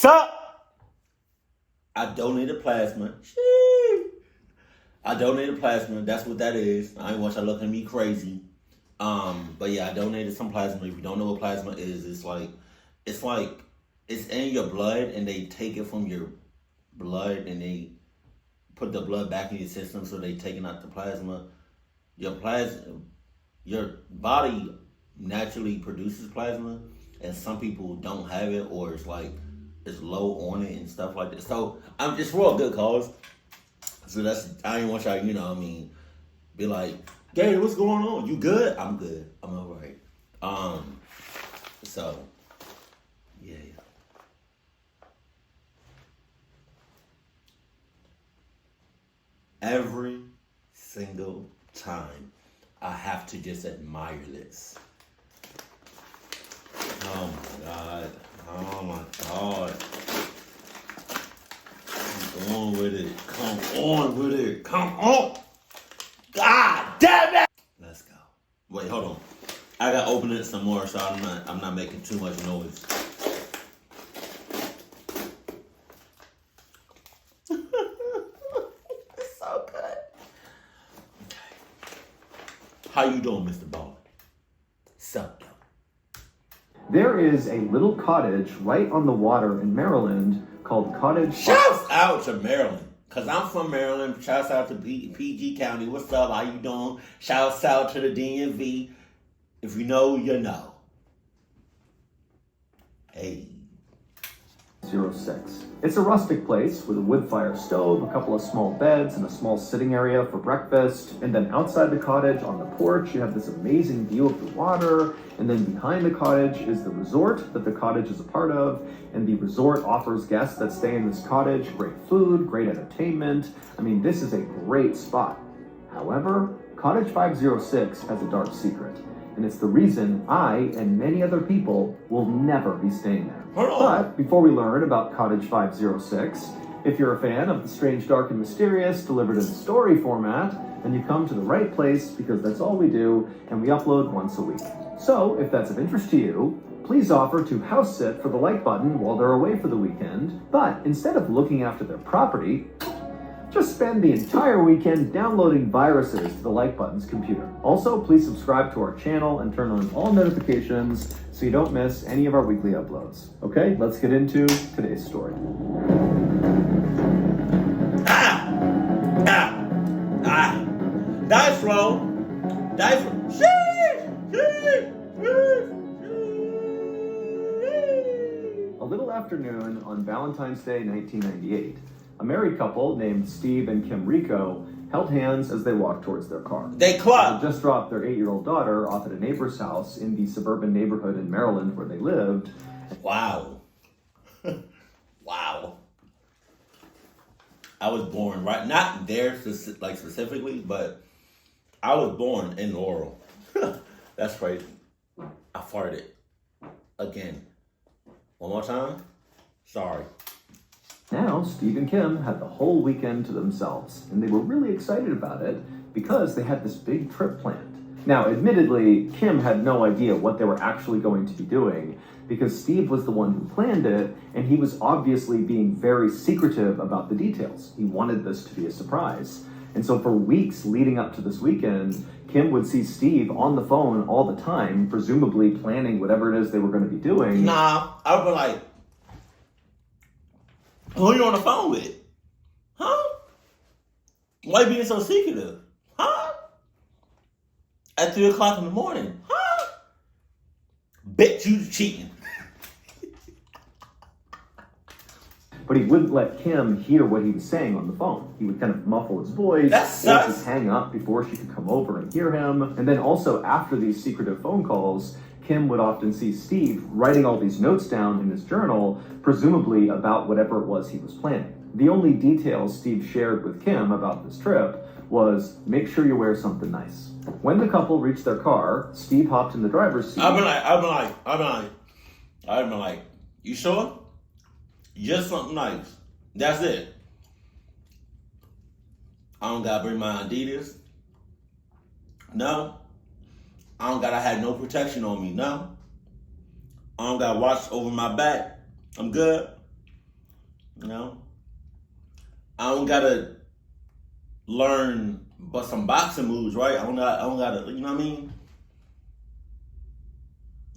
up? I donated plasma. Sheesh. I donated plasma. That's what that is. I ain't want y'all looking at me crazy. But yeah, I donated some plasma. If you don't know what plasma is, it's in your blood, and they take it from your blood and they put the blood back in your system. So they taking out the plasma. Your body naturally produces plasma, and some people don't have it, or it's low on it and stuff like that. So I'm just for a good cause. So I ain't want y'all, be like, Gator, what's going on? You good? I'm good. I'm all right. So yeah. Every single time I have to just admire this. Oh my God. Oh my God. Come on with it. Come on with it. Come on. God damn it. Let's go. Wait, hold on. I gotta open it some more so I'm not making too much noise. It's so good. Okay. How you doing, Mr. Ball? Sup, though? There is a little cottage right on the water in Maryland called Cottage. Shouts out to Maryland, because I'm from Maryland. Shouts out to PG County. What's up? How you doing? Shouts out to the DMV. If you know, you know. Hey. 06. It's a rustic place with a wood fire stove, a couple of small beds, and a small sitting area for breakfast. And then outside the cottage on the porch, you have this amazing view of the water. And then behind the cottage is the resort that the cottage is a part of. And the resort offers guests that stay in this cottage great food, great entertainment. This is a great spot. However, Cottage 506 has a dark secret. And it's the reason I and many other people will never be staying there. But before we learn about Cottage 506, if you're a fan of the strange, dark, and mysterious delivered in story format, then you come to the right place, because that's all we do, and we upload once a week. So if that's of interest to you, please offer to house sit for the like button while they're away for the weekend. But instead of looking after their property, just spend the entire weekend downloading viruses to the like button's computer. Also, please subscribe to our channel and turn on all notifications so you don't miss any of our weekly uploads. Okay, let's get into today's story. Dice roll. Dice roll. A little afternoon on Valentine's Day 1998, a married couple named Steve and Kim Rico held hands as they walked towards their car. They clubbed. They just dropped their 8-year-old daughter off at a neighbor's house in the suburban neighborhood in Maryland where they lived. Wow. Wow. I was born not there specifically, but I was born in Laurel. That's crazy. I farted. Again. One more time? Sorry. Now, Steve and Kim had the whole weekend to themselves, and they were really excited about it because they had this big trip planned. Now, admittedly, Kim had no idea what they were actually going to be doing because Steve was the one who planned it, and he was obviously being very secretive about the details. He wanted this to be a surprise. And so for weeks leading up to this weekend, Kim would see Steve on the phone all the time, presumably planning whatever it is they were going to be doing. Nah, I would be like, who are you on the phone with? Huh? Why you being so secretive? Huh? At 3 o'clock in the morning? Huh? Bet you cheating. But he wouldn't let Kim hear what he was saying on the phone. He would kind of muffle his voice, That's or just hang up before she could come over and hear him. And then also after these secretive phone calls, Kim would often see Steve writing all these notes down in his journal, presumably about whatever it was he was planning. The only details Steve shared with Kim about this trip was, make sure you wear something nice. When the couple reached their car, Steve hopped in the driver's seat. I'd be like, you sure? Just something nice. That's it. I don't gotta bring my Adidas. No. I don't gotta have no protection on me. No. I don't gotta watch over my back. I'm good. You know, I don't gotta learn but some boxing moves, right? I don't gotta, you know what I mean?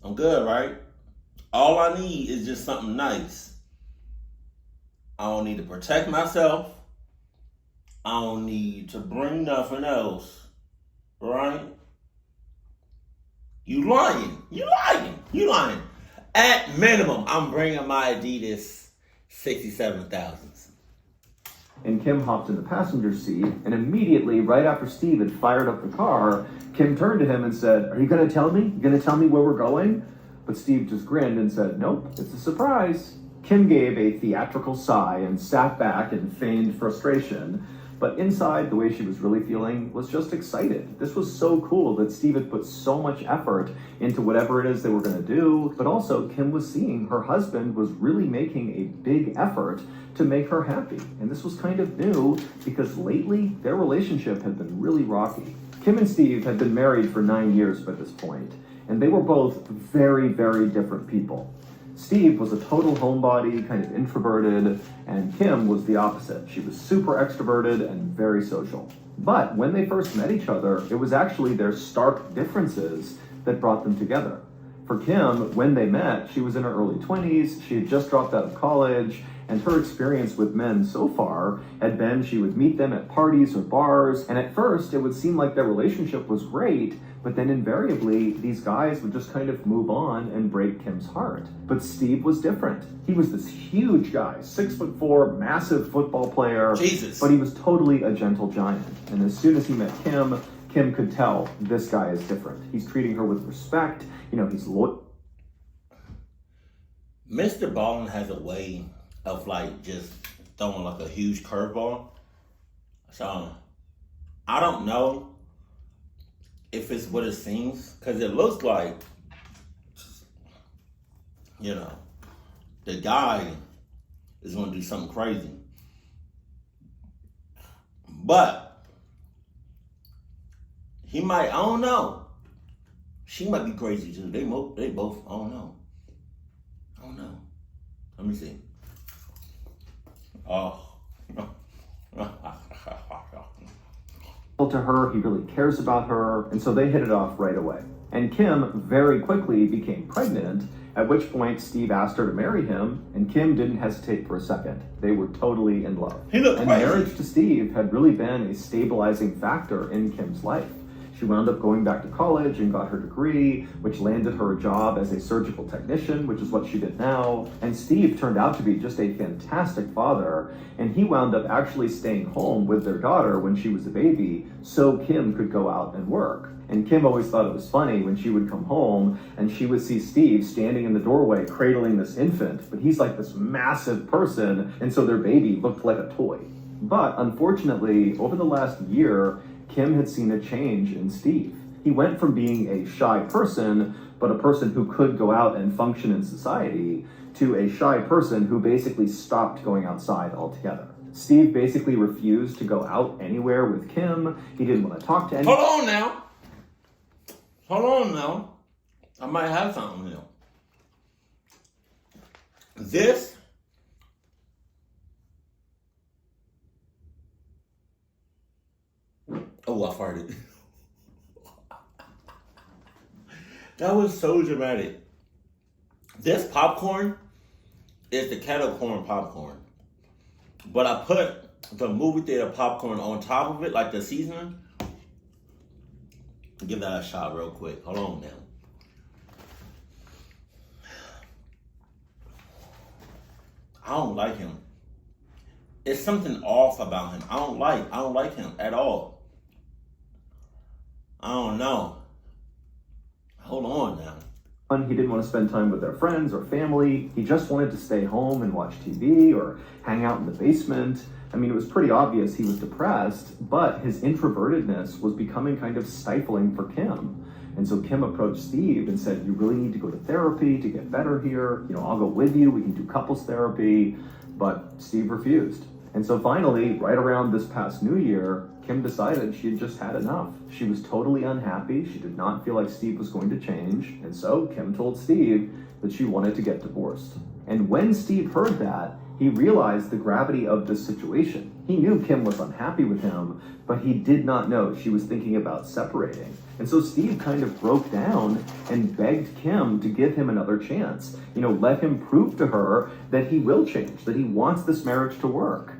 I'm good, right? All I need is just something nice. I don't need to protect myself. I don't need to bring nothing else, right? You lying. You lying. You lying. At minimum, I'm bringing my Adidas 67,000s. And Kim hopped in the passenger seat, and immediately, right after Steve had fired up the car, Kim turned to him and said, "Are you going to tell me? You going to tell me where we're going?" But Steve just grinned and said, "Nope, it's a surprise." Kim gave a theatrical sigh and sat back in feigned frustration. But inside, the way she was really feeling was just excited. This was so cool that Steve had put so much effort into whatever it is they were going to do. But also, Kim was seeing her husband was really making a big effort to make her happy. And this was kind of new because lately, their relationship had been really rocky. Kim and Steve had been married for 9 years by this point, and they were both very, very different people. Steve was a total homebody, kind of introverted, and Kim was the opposite. She was super extroverted and very social. But when they first met each other, it was actually their stark differences that brought them together. For Kim, when they met, she was in her early 20s, she had just dropped out of college, and her experience with men so far had been she would meet them at parties or bars, and at first it would seem like their relationship was great, but then invariably these guys would just kind of move on and break Kim's heart. But Steve was different. He was this huge guy, 6'4", massive football player, Jesus. but he was totally a gentle giant. And as soon as he met Kim, Kim could tell this guy is different. He's treating her with respect, he's loyal. Mr. Ballin has a way of like just throwing like a huge curveball. So I don't know if it's what it seems, because it looks like, the guy is going to do something crazy. But he might, I don't know. She might be crazy too. They both, I don't know. Let me see. Oh. To her, he really cares about her, and so they hit it off right away. And Kim very quickly became pregnant, at which point Steve asked her to marry him, and Kim didn't hesitate for a second. They were totally in love. He looked and crazy. Marriage to Steve had really been a stabilizing factor in Kim's life. She wound up going back to college and got her degree, which landed her a job as a surgical technician, which is what she did now. And Steve turned out to be just a fantastic father, and he wound up actually staying home with their daughter when she was a baby so Kim could go out and work. And Kim always thought it was funny when she would come home and she would see Steve standing in the doorway cradling this infant, but he's like this massive person, and so their baby looked like a toy. But unfortunately, over the last year, Kim had seen a change in Steve. He went from being a shy person, but a person who could go out and function in society, to a shy person who basically stopped going outside altogether. Steve basically refused to go out anywhere with Kim. He didn't want to talk to anyone. Hold on now. I might have something here. This Oh, I farted. That was so dramatic. This popcorn is the kettle corn popcorn. But I put the movie theater popcorn on top of it, like the seasoning. Give that a shot real quick. Hold on now. I don't like him. It's something off about him. I don't like him at all. I don't know. Hold on now. He didn't want to spend time with their friends or family. He just wanted to stay home and watch TV or hang out in the basement. I mean, it was pretty obvious he was depressed, but his introvertedness was becoming kind of stifling for Kim. And so Kim approached Steve and said, "You really need to go to therapy to get better here. I'll go with you. We can do couples therapy." But Steve refused. And so finally, right around this past New Year, Kim decided she had just had enough. She was totally unhappy. She did not feel like Steve was going to change. And so Kim told Steve that she wanted to get divorced. And when Steve heard that, He realized the gravity of this situation. He knew Kim was unhappy with him, but he did not know she was thinking about separating. And so Steve kind of broke down and begged Kim to give him another chance. Let him prove to her that he will change, that he wants this marriage to work.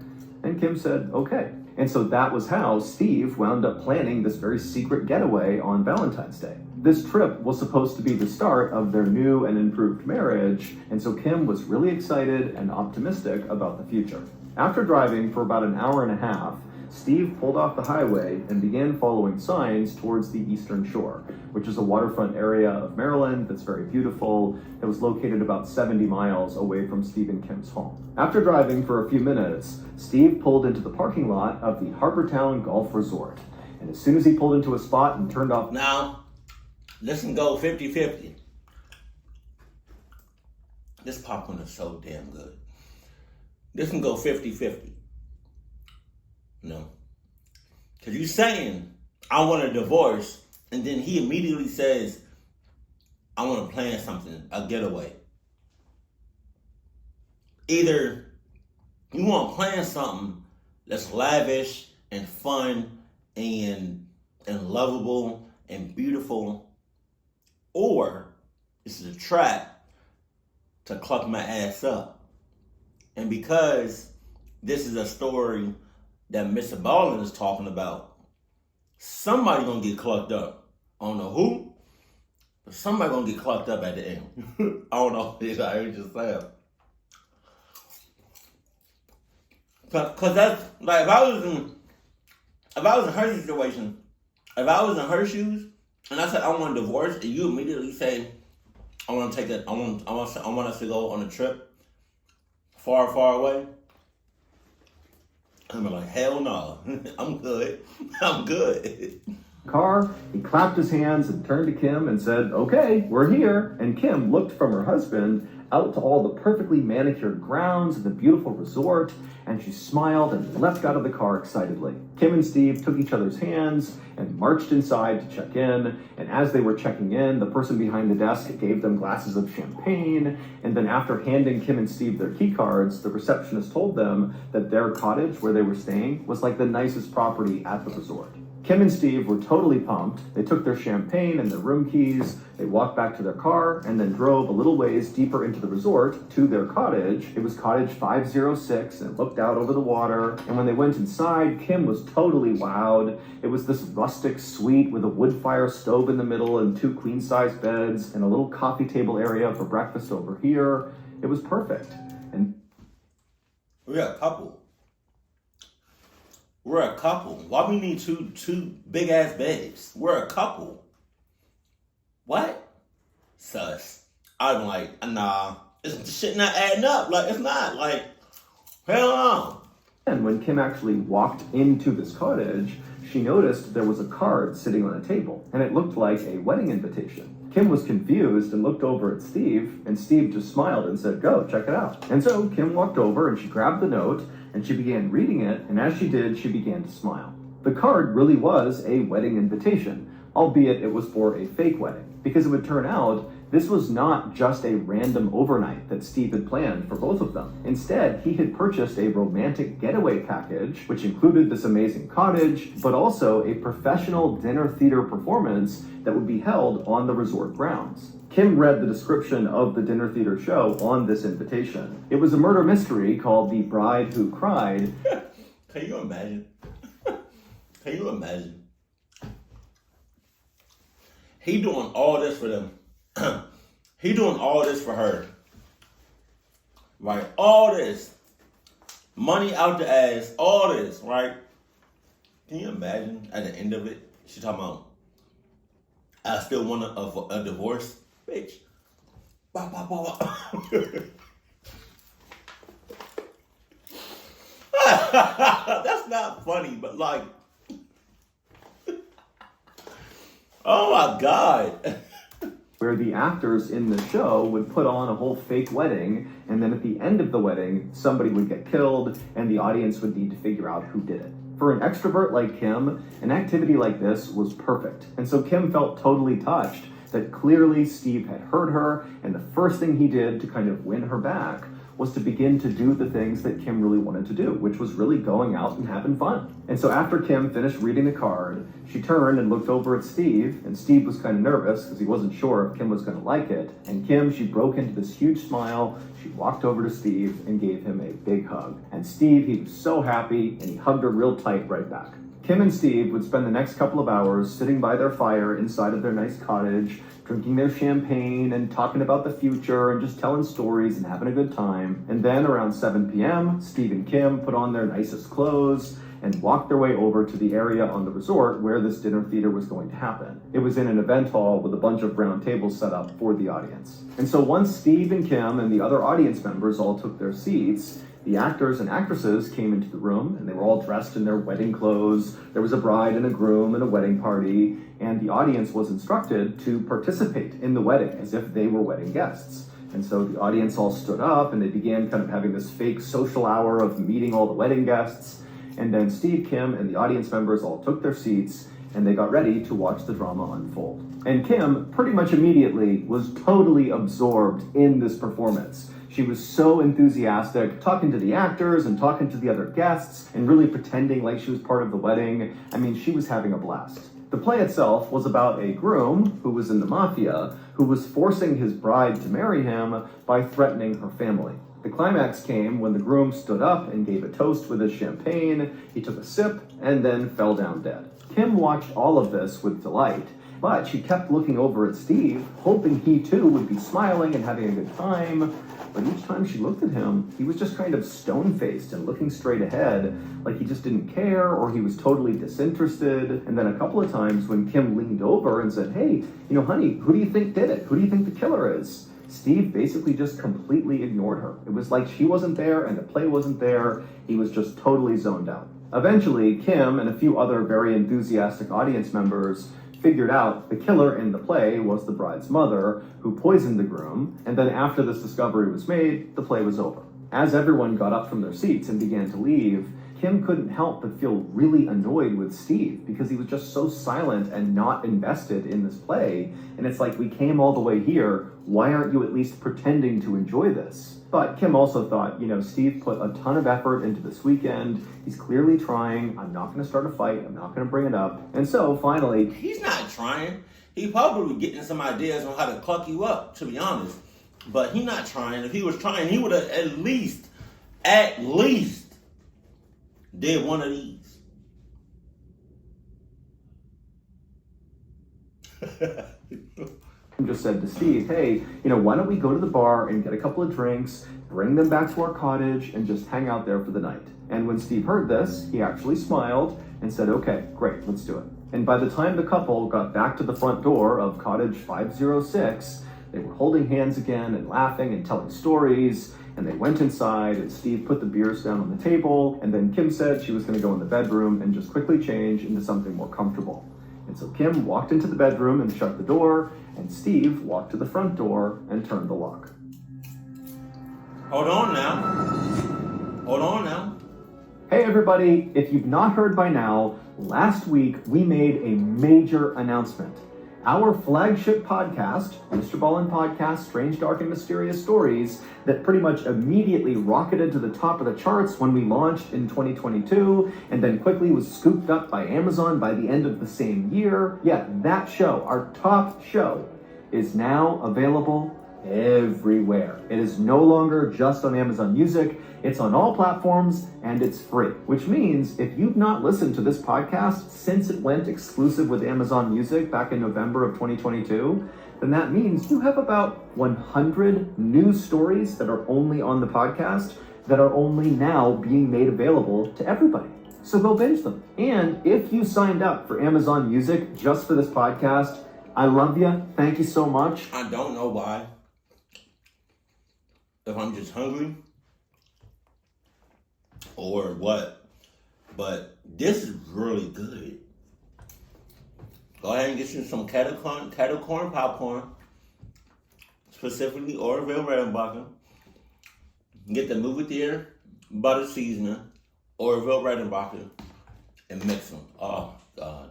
And Kim said, okay. And so that was how Steve wound up planning this very secret getaway on Valentine's Day. This trip was supposed to be the start of their new and improved marriage, and so Kim was really excited and optimistic about the future. After driving for about an hour and a half, Steve pulled off the highway and began following signs towards the Eastern Shore, which is a waterfront area of Maryland that's very beautiful. It was located about 70 miles away from Steve and Kim's home. After driving for a few minutes, Steve pulled into the parking lot of the Harbortown Golf Resort. And as soon as he pulled into a spot and turned off... Now, listen, go 50-50. This popcorn is so damn good. This can go 50-50. No. Because you're saying, I want a divorce, and then he immediately says, I want to plan something, a getaway. Either you want to plan something that's lavish and fun and lovable and beautiful, or this is a trap to cluck my ass up. And because this is a story that Mr. Ballin is talking about, somebody gonna get clucked up. I don't know who, but somebody gonna get clucked up at the end. I don't know if I heard you say it. Cause that's like if I was in her situation, if I was in her shoes and I said I want a divorce, and you immediately say I want us to go on a trip far, far away, I'm like, hell no. I'm good. I'm good. Car, he clapped his hands and turned to Kim and said, okay, we're here. And Kim looked from her husband out to all the perfectly manicured grounds of the beautiful resort, and she smiled and leapt out of the car excitedly. Kim and Steve took each other's hands and marched inside to check in, and as they were checking in, the person behind the desk gave them glasses of champagne, and then after handing Kim and Steve their key cards, the receptionist told them that their cottage where they were staying was like the nicest property at the resort. Kim and Steve were totally pumped. They took their champagne and their room keys, they walked back to their car, and then drove a little ways deeper into the resort to their cottage. It was cottage 506, and it looked out over the water. And when they went inside, Kim was totally wowed. It was this rustic suite with a wood fire stove in the middle and 2 queen-size beds and a little coffee table area for breakfast over here. It was perfect. And we're a couple. We're a couple. Why we need two big ass beds? We're a couple. What? Sus. I'm like, nah. This shit not adding up. Like, it's not. Like, hell no. And when Kim actually walked into this cottage, she noticed there was a card sitting on a table, and it looked like a wedding invitation. Kim was confused and looked over at Steve, and Steve just smiled and said, go, check it out. And so Kim walked over and she grabbed the note, and she began reading it, and as she did, she began to smile. The card really was a wedding invitation, albeit it was for a fake wedding, because it would turn out this was not just a random overnight that Steve had planned for both of them. Instead, he had purchased a romantic getaway package, which included this amazing cottage, but also a professional dinner theater performance that would be held on the resort grounds. Kim read the description of the dinner theater show on this invitation. It was a murder mystery called The Bride Who Cried. Can you imagine? Can you imagine? He doing all this for them. He doing all this for her. Right? All this. Money out the ass. All this, right? Can you imagine at the end of it, she talking about, I still want a divorce? Bitch. Bah, bah, bah, bah. That's not funny, but like, oh my God. Where the actors in the show would put on a whole fake wedding, and then at the end of the wedding, somebody would get killed, and the audience would need to figure out who did it. For an extrovert like Kim, an activity like this was perfect. And so Kim felt totally touched that clearly Steve had heard her, and the first thing he did to kind of win her back was to begin to do the things that Kim really wanted to do, which was really going out and having fun. And so after Kim finished reading the card, she turned and looked over at Steve, and Steve was kind of nervous because he wasn't sure if Kim was going to like it. And Kim, she broke into this huge smile. She walked over to Steve and gave him a big hug. And Steve, he was so happy, and he hugged her real tight right back. Kim and Steve would spend the next couple of hours sitting by their fire inside of their nice cottage, drinking their champagne and talking about the future and just telling stories and having a good time. And then around 7 p.m., Steve and Kim put on their nicest clothes and walked their way over to the area on the resort where this dinner theater was going to happen. It was in an event hall with a bunch of round tables set up for the audience. And so once Steve and Kim and the other audience members all took their seats, the actors and actresses came into the room, and they were all dressed in their wedding clothes. There was a bride and a groom and a wedding party, and the audience was instructed to participate in the wedding as if they were wedding guests. And so the audience all stood up, and they began kind of having this fake social hour of meeting all the wedding guests. And then Steve, Kim, and the audience members all took their seats, and they got ready to watch the drama unfold. And Kim, pretty much immediately, was totally absorbed in this performance. She was so enthusiastic, talking to the actors and talking to the other guests and really pretending like she was part of the wedding. I mean, she was having a blast. The play itself was about a groom who was in the mafia who was forcing his bride to marry him by threatening her family. The climax came when the groom stood up and gave a toast with his champagne. He took a sip and then fell down dead. Kim watched all of this with delight, but she kept looking over at Steve, hoping he too would be smiling and having a good time. But each time she looked at him, he was just kind of stone-faced and looking straight ahead, like he just didn't care or he was totally disinterested. And then a couple of times when Kim leaned over and said, "Hey, honey, who do you think did it? Who do you think the killer is?" Steve basically just completely ignored her. It was like she wasn't there and the play wasn't there. He was just totally zoned out. Eventually, Kim and a few other very enthusiastic audience members figured out the killer in the play was the bride's mother, who poisoned the groom, and then after this discovery was made, the play was over. As everyone got up from their seats and began to leave, Kim couldn't help but feel really annoyed with Steve because he was just so silent and not invested in this play. And it's like, we came all the way here, why aren't you at least pretending to enjoy this? But Kim also thought, Steve put a ton of effort into this weekend. He's clearly trying. I'm not going to start a fight. I'm not going to bring it up. And so finally... He's not trying. He probably getting some ideas on how to cluck you up, to be honest. But he's not trying. If he was trying, he would have at least did one of these. Just said to Steve, "Hey, why don't we go to the bar and get a couple of drinks, bring them back to our cottage, and just hang out there for the night?" And when Steve heard this, he actually smiled and said, "Okay, great, let's do it." And by the time the couple got back to the front door of cottage 506, they were holding hands again and laughing and telling stories. And they went inside, and Steve put the beers down on the table, and then Kim said she was going to go in the bedroom and just quickly change into something more comfortable. And so Kim walked into the bedroom and shut the door, and Steve walked to the front door and turned the lock. Hold on now. Hey everybody, if you've not heard by now, last week we made a major announcement. Our flagship podcast, Mr. Ballin Podcast, Strange, Dark, and Mysterious Stories, that pretty much immediately rocketed to the top of the charts when we launched in 2022, and then quickly was scooped up by Amazon by the end of the same year. Yeah, that show, our top show, is now available everywhere. It is no longer just on Amazon Music. It's on all platforms, and it's free. Which means if you've not listened to this podcast since it went exclusive with Amazon Music back in November of 2022, then that means you have about 100 new stories that are only on the podcast that are only now being made available to everybody. So go binge them. And if you signed up for Amazon Music just for this podcast, I love you. Thank you so much. I don't know why. If I'm just hungry or what, but this is really good. Go ahead and get you some kettle corn popcorn, specifically Orville Redenbacher. Get the movie theater butter seasoning, Orville Redenbacher, and mix them. Oh God.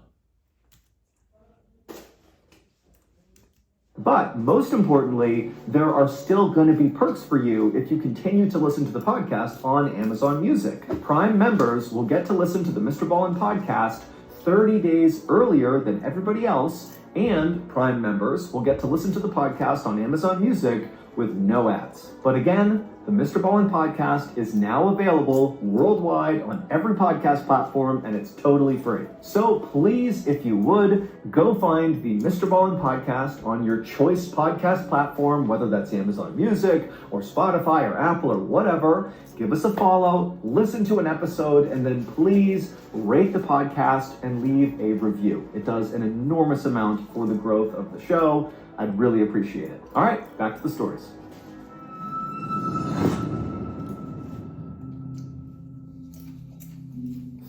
But most importantly, there are still going to be perks for you if you continue to listen to the podcast on Amazon Music. Prime members will get to listen to the Mr. Ballin podcast 30 days earlier than everybody else, and Prime members will get to listen to the podcast on Amazon Music with no ads. But again, the Mr. Ballin podcast is now available worldwide on every podcast platform, and it's totally free. So please, if you would, go find the Mr. Ballin podcast on your choice podcast platform, whether that's Amazon Music or Spotify or Apple or whatever. Give us a follow, listen to an episode, and then please rate the podcast and leave a review. It does an enormous amount for the growth of the show. I'd really appreciate it. All right, back to the stories.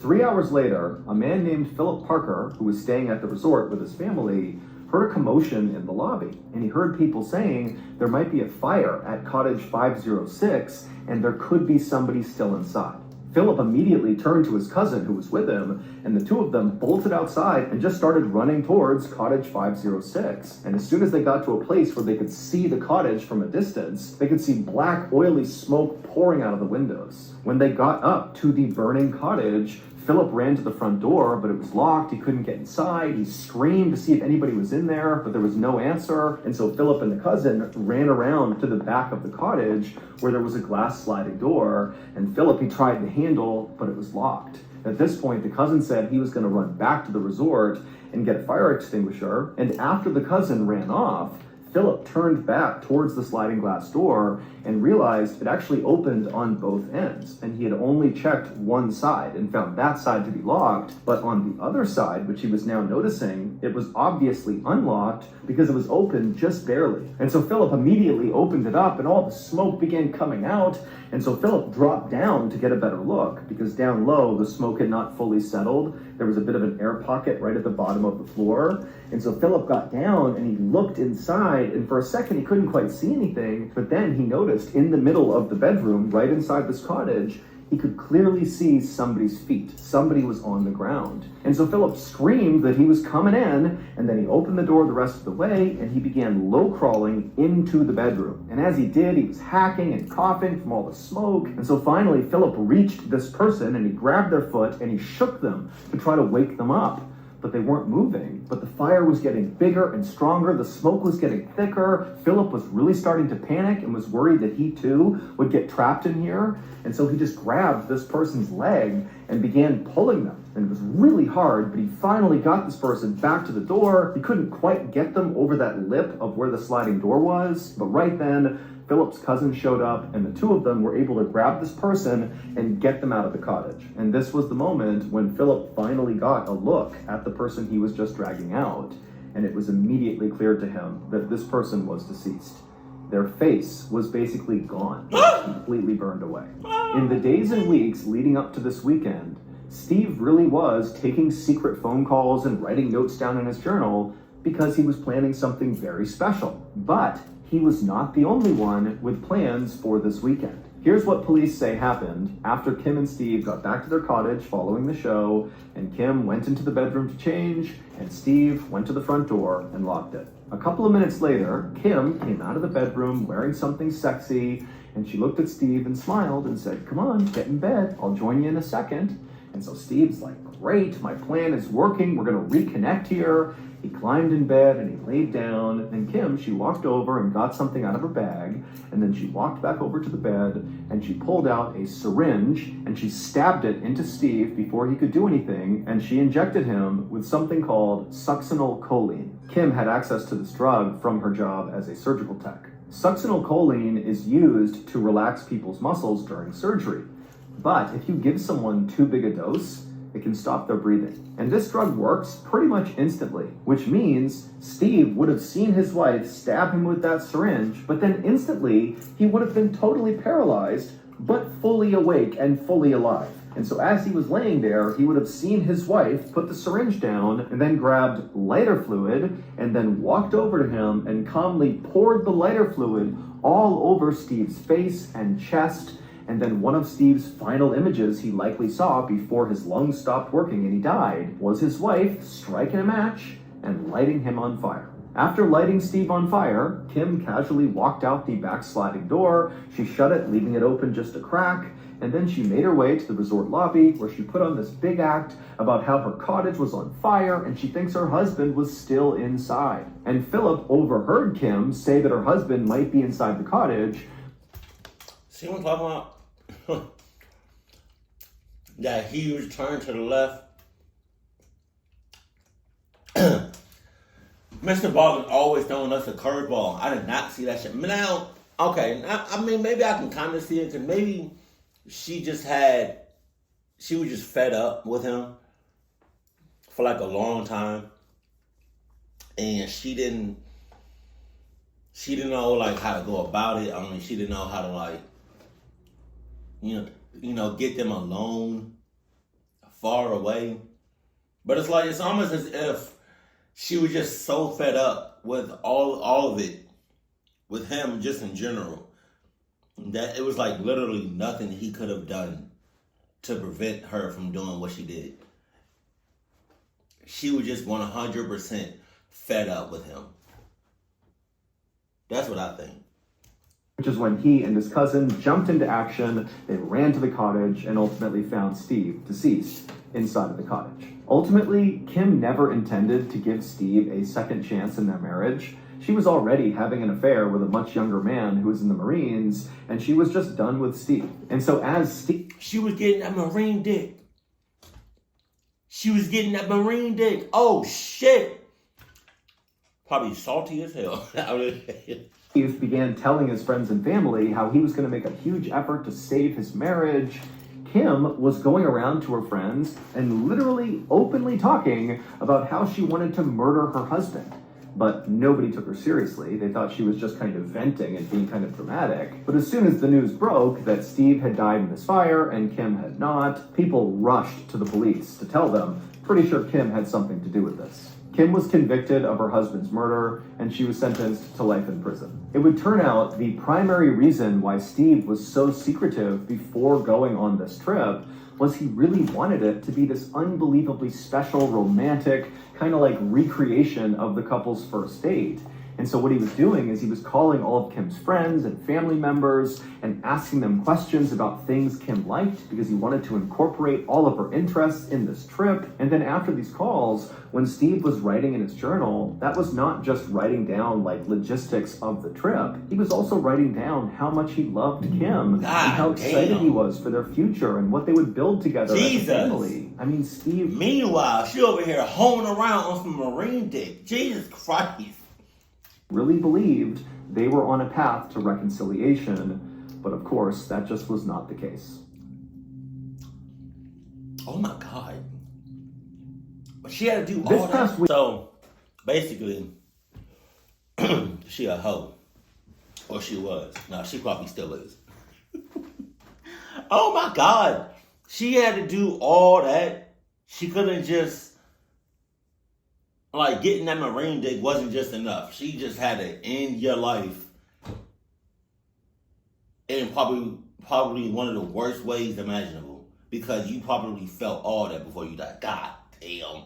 Three hours later, a man named Philip Parker, who was staying at the resort with his family, heard a commotion in the lobby, and he heard people saying there might be a fire at Cottage 506, and there could be somebody still inside. Philip immediately turned to his cousin who was with him, and the two of them bolted outside and just started running towards Cottage 506. And as soon as they got to a place where they could see the cottage from a distance, they could see black, oily smoke pouring out of the windows. When they got up to the burning cottage, Philip ran to the front door, but it was locked. He couldn't get inside. He screamed to see if anybody was in there, but there was no answer. And so Philip and the cousin ran around to the back of the cottage where there was a glass sliding door. And Philip, he tried the handle, but it was locked. At this point, the cousin said he was going to run back to the resort and get a fire extinguisher. And after the cousin ran off, Philip turned back towards the sliding glass door and realized it actually opened on both ends, and he had only checked one side and found that side to be locked, but on the other side, which he was now noticing, it was obviously unlocked because it was open just barely. And so Philip immediately opened it up and all the smoke began coming out, and so Philip dropped down to get a better look because down low the smoke had not fully settled. There was a bit of an air pocket right at the bottom of the floor. And so Philip got down and he looked inside, and for a second he couldn't quite see anything, but then he noticed in the middle of the bedroom, right inside this cottage, he could clearly see somebody's feet. Somebody was on the ground. And so Philip screamed that he was coming in, and then he opened the door the rest of the way, and he began low crawling into the bedroom. And as he did, he was hacking and coughing from all the smoke. And so finally, Philip reached this person, and he grabbed their foot, and he shook them to try to wake them up. But they weren't moving. But the fire was getting bigger and stronger. The smoke was getting thicker. Philip was really starting to panic and was worried that he too would get trapped in here. And so he just grabbed this person's leg and began pulling them. And it was really hard, but he finally got this person back to the door. He couldn't quite get them over that lip of where the sliding door was. But right then, Philip's cousin showed up, and the two of them were able to grab this person and get them out of the cottage. And this was the moment when Philip finally got a look at the person he was just dragging out, and it was immediately clear to him that this person was deceased. Their face was basically gone, completely burned away. In the days and weeks leading up to this weekend, Steve really was taking secret phone calls and writing notes down in his journal because he was planning something very special. But he was not the only one with plans for this weekend. Here's what police say happened after Kim and Steve got back to their cottage following the show, and Kim went into the bedroom to change, and Steve went to the front door and locked it. A couple of minutes later, Kim came out of the bedroom wearing something sexy, and she looked at Steve and smiled and said, "Come on, get in bed. I'll join you in a second." And so Steve's like, "Great, my plan is working. We're gonna reconnect here." He climbed in bed and he laid down. And Kim, she walked over and got something out of her bag. And then she walked back over to the bed and she pulled out a syringe and she stabbed it into Steve before he could do anything. And she injected him with something called succinylcholine. Kim had access to this drug from her job as a surgical tech. Succinylcholine is used to relax people's muscles during surgery. But if you give someone too big a dose, it can stop their breathing. And this drug works pretty much instantly, which means Steve would have seen his wife stab him with that syringe, but then instantly he would have been totally paralyzed, but fully awake and fully alive. And so as he was laying there, he would have seen his wife put the syringe down and then grabbed lighter fluid and then walked over to him and calmly poured the lighter fluid all over Steve's face and chest. And then one of Steve's final images he likely saw before his lungs stopped working and he died was his wife striking a match and lighting him on fire. After lighting Steve on fire, Kim casually walked out the backsliding door. She shut it, leaving it open just a crack, and then she made her way to the resort lobby where she put on this big act about how her cottage was on fire and she thinks her husband was still inside. And Philip overheard Kim say that her husband might be inside the cottage. See what I'm talking about? That huge turn to the left. Mr. Baldwin always throwing us a curveball. I did not see that shit. Now, okay, I mean, maybe I can kind of see it because maybe she was just fed up with him for like a long time. And she didn't know like how to go about it. I mean, she didn't know how to like, get them alone far away. But it's like, it's almost as if she was just so fed up with all of it, with him just in general, that it was like literally nothing he could have done to prevent her from doing what she did. She was just 100% fed up with him. That's what I think. Which is when he and his cousin jumped into action. They ran to the cottage and ultimately found Steve deceased inside of the cottage. Ultimately, Kim never intended to give Steve a second chance in their marriage. She was already having an affair with a much younger man who was in the Marines, and she was just done with Steve. And so as Steve... She was getting that Marine dick. Oh, shit. Probably salty as hell. Steve began telling his friends and family how he was going to make a huge effort to save his marriage, Kim was going around to her friends and literally openly talking about how she wanted to murder her husband. But nobody took her seriously. They thought she was just kind of venting and being kind of dramatic. But as soon as the news broke that Steve had died in this fire and Kim had not, people rushed to the police to tell them, pretty sure Kim had something to do with this. Kim was convicted of her husband's murder, and she was sentenced to life in prison. It would turn out the primary reason why Steve was so secretive before going on this trip was he really wanted it to be this unbelievably special, romantic, kind of like recreation of the couple's first date. And so what he was doing is he was calling all of Kim's friends and family members and asking them questions about things Kim liked because he wanted to incorporate all of her interests in this trip. And then after these calls, when Steve was writing in his journal, that was not just writing down like logistics of the trip. He was also writing down how much he loved Kim and how excited he was for their future and what they would build together as a family. I mean, Steve... Meanwhile, she over here hoeing around on some Marine dick. Jesus Christ. Really believed they were on a path to reconciliation, but of course, that just was not the case. Oh my God. But she had to do all that. So, basically, she a hoe. Or she was. No, she probably still is. Oh my God. She had to do all that. She couldn't just... Like, getting that Marine dick wasn't just enough. She just had to end your life in probably one of the worst ways imaginable. Because you probably felt all that before you died. God damn.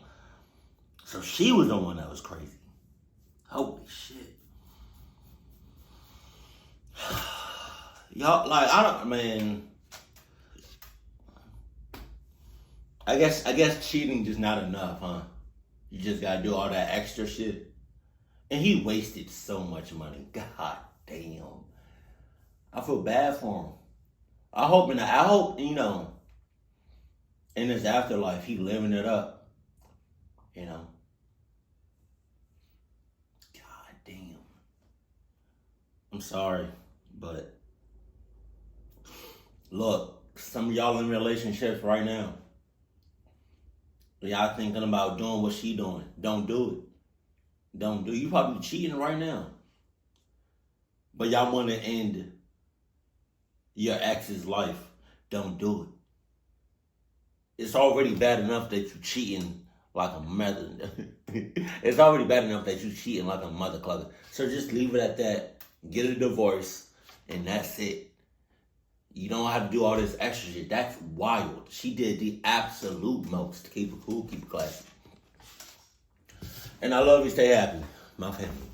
So she was the one that was crazy. Holy shit. Y'all, like, I guess cheating just not enough, huh? You just gotta do all that extra shit. And he wasted so much money. God damn. I feel bad for him. I hope, in his afterlife, he living it up. God damn. I'm sorry, but look, some of y'all in relationships right now. Y'all thinking about doing what she doing. Don't do it. Don't do it. You probably cheating right now. But y'all want to end your ex's life. Don't do it. It's already bad enough that you cheating like a mother. It's already bad enough that you cheating like a mother clucker. So just leave it at that. Get a divorce. And that's it. You don't have to do all this extra shit. That's wild. She did the absolute most to keep it cool, keep it classy. And I love you. Stay happy. My family.